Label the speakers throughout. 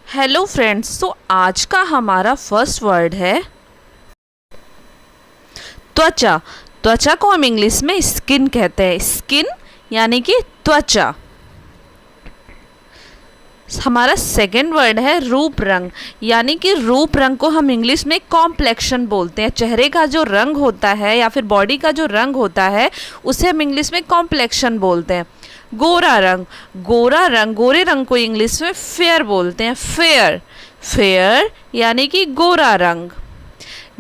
Speaker 1: Hello friends. तो आज का हमारा फर्स्ट वर्ड है त्वचा। त्वचा को हम इंग्लिश में स्किन कहते हैं। स्किन यानी कि त्वचा। हमारा सेकंड वर्ड है रूप रंग, यानी कि रूप रंग को हम इंग्लिश में कॉम्प्लेक्शन बोलते हैं। चेहरे का जो रंग होता है या फिर बॉडी का जो रंग होता है उसे हम इंग्लिश में कॉम्प्लेक्शन बोलते हैं। गोरा रंग, गोरा रंग, गोरे रंग को इंग्लिश में फेयर बोलते हैं। फेयर, फेयर यानी कि गोरा रंग।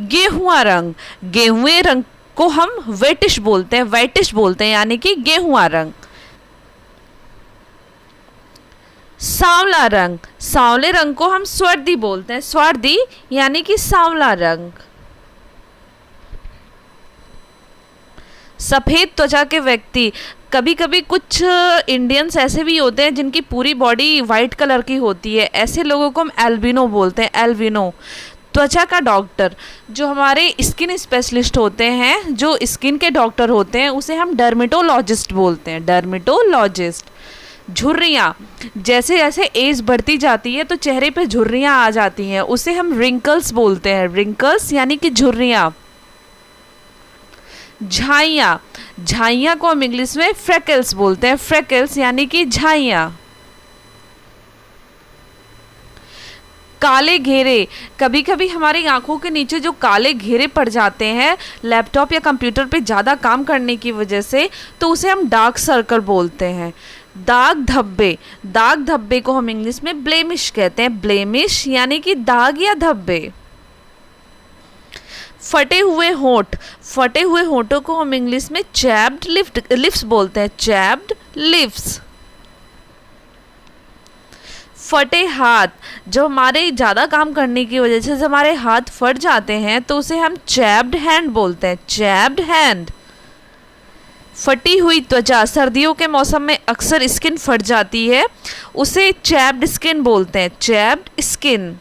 Speaker 1: गेहुआ रंग, गेहुए रंग को हम वेटिश बोलते हैं। वेटिश बोलते हैं यानी कि गेहुआ रंग। सांवला रंग, सांवले रंग को हम स्वर्दी बोलते हैं। स्वर्दी यानी कि सांवला रंग। सफ़ेद त्वचा के व्यक्ति, कभी कभी कुछ इंडियंस ऐसे भी होते हैं जिनकी पूरी बॉडी वाइट कलर की होती है, ऐसे लोगों को हम एल्बिनो बोलते हैं। एल्बिनो। त्वचा का डॉक्टर, जो हमारे स्किन स्पेशलिस्ट होते हैं, जो स्किन के डॉक्टर होते हैं, उसे हम डर्मेटोलॉजिस्ट बोलते हैं। डर्मेटोलॉजिस्ट। झुर्रियाँ, जैसे जैसे एज बढ़ती जाती है तो चेहरे पे झुर्रियाँ आ जाती हैं, उसे हम रिंकल्स बोलते हैं। रिंकल्स यानी कि झुर्रियाँ। झाइयाँ, झाइयाँ को हम इंग्लिश में फ्रेकल्स बोलते हैं। फ्रेकल्स यानी कि झाइयाँ। काले घेरे, कभी कभी हमारी आंखों के नीचे जो काले घेरे पड़ जाते हैं लैपटॉप या कंप्यूटर पे ज़्यादा काम करने की वजह से, तो उसे हम डार्क सर्कल बोलते हैं। दाग धब्बे, दाग धब्बे को हम इंग्लिश में ब्लेमिश कहते हैं। ब्लेमिश यानी कि दाग या धब्बे। फटे हुए होंठ, फटे हुए होंठों को हम इंग्लिश में चैप्ड लिप्स बोलते हैं। Chapped lips. फटे हाथ, जो हमारे ज़्यादा काम करने की वजह से हमारे हाथ फट जाते हैं तो उसे हम चैप्ड हैंड बोलते हैं। Chapped hand. फटी हुई त्वचा, सर्दियों के मौसम में अक्सर स्किन फट जाती है, उसे चैप्ड स्किन बोलते हैं। Chapped skin.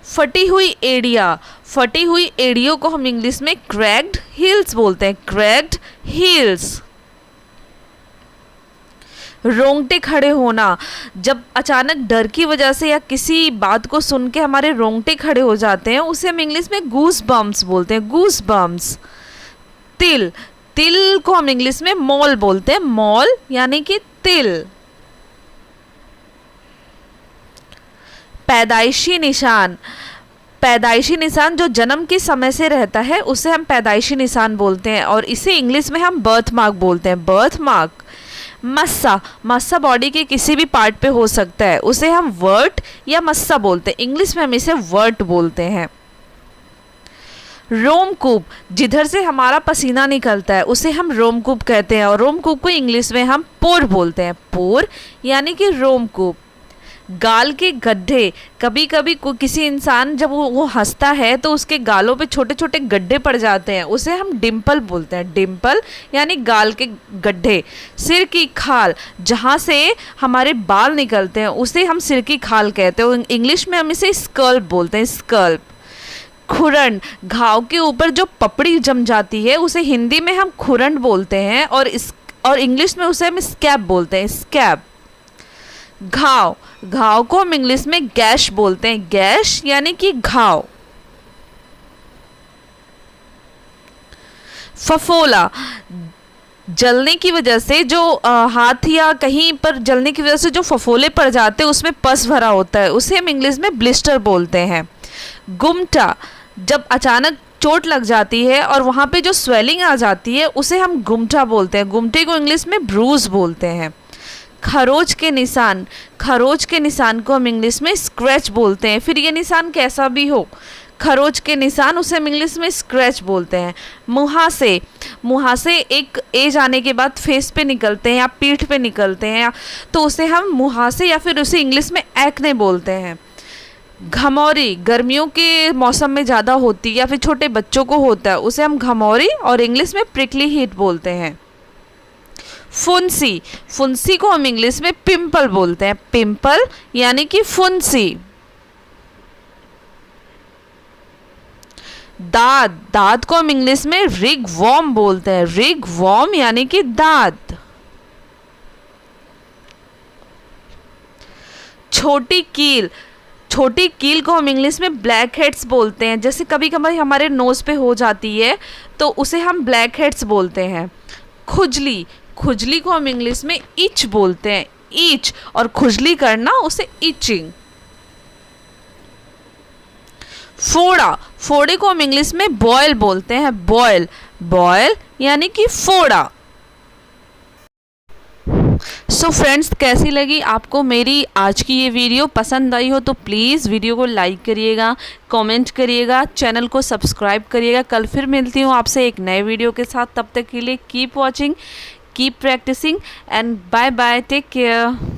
Speaker 1: फटी हुई एड़िया, फटी हुई एड़ियों को हम इंग्लिश में क्रैक्ड हील्स बोलते हैं। Cracked heels. रोंगटे खड़े होना, जब अचानक डर की वजह से या किसी बात को सुन के हमारे रोंगटे खड़े हो जाते हैं, उसे हम इंग्लिश में गूस बम्प्स बोलते हैं। Goose bumps. तिल, तिल को हम इंग्लिश में मॉल बोलते हैं। मॉल यानी कि तिल। पैदाइशी निशान, पैदाइशी निशान जो जन्म के समय से रहता है उसे हम पैदाइशी निशान बोलते हैं और इसे इंग्लिश में हम बर्थ मार्क बोलते हैं। Birth mark. मस्सा, मस्सा बॉडी के किसी भी पार्ट पे हो सकता है, उसे हम वर्ट या मस्सा बोलते हैं। इंग्लिश में हम इसे वर्ट बोलते हैं। रोमकूप, जिधर से हमारा पसीना निकलता है उसे हम रोमकूप कहते हैं और रोमकूप को इंग्लिश में हम पोर बोलते हैं। पोर यानी कि रोमकूप। गाल के गड्ढे, कभी कभी किसी इंसान जब वो हंसता है तो उसके गालों पे छोटे छोटे गड्ढे पड़ जाते हैं, उसे हम डिम्पल बोलते हैं। डिम्पल यानी गाल के गड्ढे। सिर की खाल, जहाँ से हमारे बाल निकलते हैं उसे हम सिर की खाल कहते हैं। इंग्लिश में हम इसे स्कल्प बोलते हैं। स्कल्प। खुरन, घाव के ऊपर जो पपड़ी जम जाती है उसे हिंदी में हम खुरन बोलते हैं और इंग्लिश में उसे हम स्कैब बोलते हैं। स्कैब। घाव, घाव को हम इंग्लिश में गैश बोलते हैं। गैश यानी कि घाव। फफोला, जलने की वजह से जो हाथ या कहीं पर जलने की वजह से जो फफोले पड़ जाते हैं उसमें पस भरा होता है, उसे हम इंग्लिश में ब्लिस्टर बोलते हैं। गुमटा, जब अचानक चोट लग जाती है और वहाँ पे जो स्वेलिंग आ जाती है उसे हम गुमटा बोलते हैं। गुमटे को इंग्लिश में ब्रूज बोलते हैं। खरोच के निशान, खरोच के निशान को हम इंग्लिश में स्क्रैच बोलते हैं। फिर ये निशान कैसा भी हो, खरोच के निशान उसे हम इंग्लिश में स्क्रैच बोलते हैं। मुहासे, मुहासे एक एज आने के बाद फेस पे निकलते हैं या पीठ पे निकलते हैं तो उसे हम मुहासे या फिर उसे इंग्लिश में एक्ने बोलते हैं। घमौरी, गर्मियों के मौसम में ज़्यादा होती है या फिर छोटे बच्चों को होता है, उसे हम घमौरी और इंग्लिश में प्रिकली हीट बोलते हैं। फुंसी, फुंसी को हम इंग्लिश में पिंपल बोलते हैं। पिंपल यानी कि फुंसी। दांत, दांत को हम इंग्लिश में रिग वॉर्म बोलते हैं। रिग वॉर्म यानी कि दांत। छोटी कील, छोटी कील को हम इंग्लिश में ब्लैक हेड्स बोलते हैं। जैसे कभी कभी हमारे नोज़ पे हो जाती है तो उसे हम ब्लैक हेड्स बोलते हैं। खुजली, खुजली को हम इंग्लिश में इच बोलते हैं, इच, और खुजली करना उसे इचिंग। फोड़ा, फोड़े को हम इंग्लिश में बॉयल बोलते हैं, बॉयल, बॉयल यानी कि फोड़ा। सो फ्रेंड्स, कैसी लगी आपको मेरी आज की ये वीडियो? पसंद आई हो तो प्लीज़ वीडियो को लाइक करिएगा, कमेंट करिएगा, चैनल को सब्सक्राइब करिएगा। कल फिर मिलती हूँ आपसे एक नए वीडियो के साथ। तब तक के लिए keep watching, keep practising and bye bye, take care.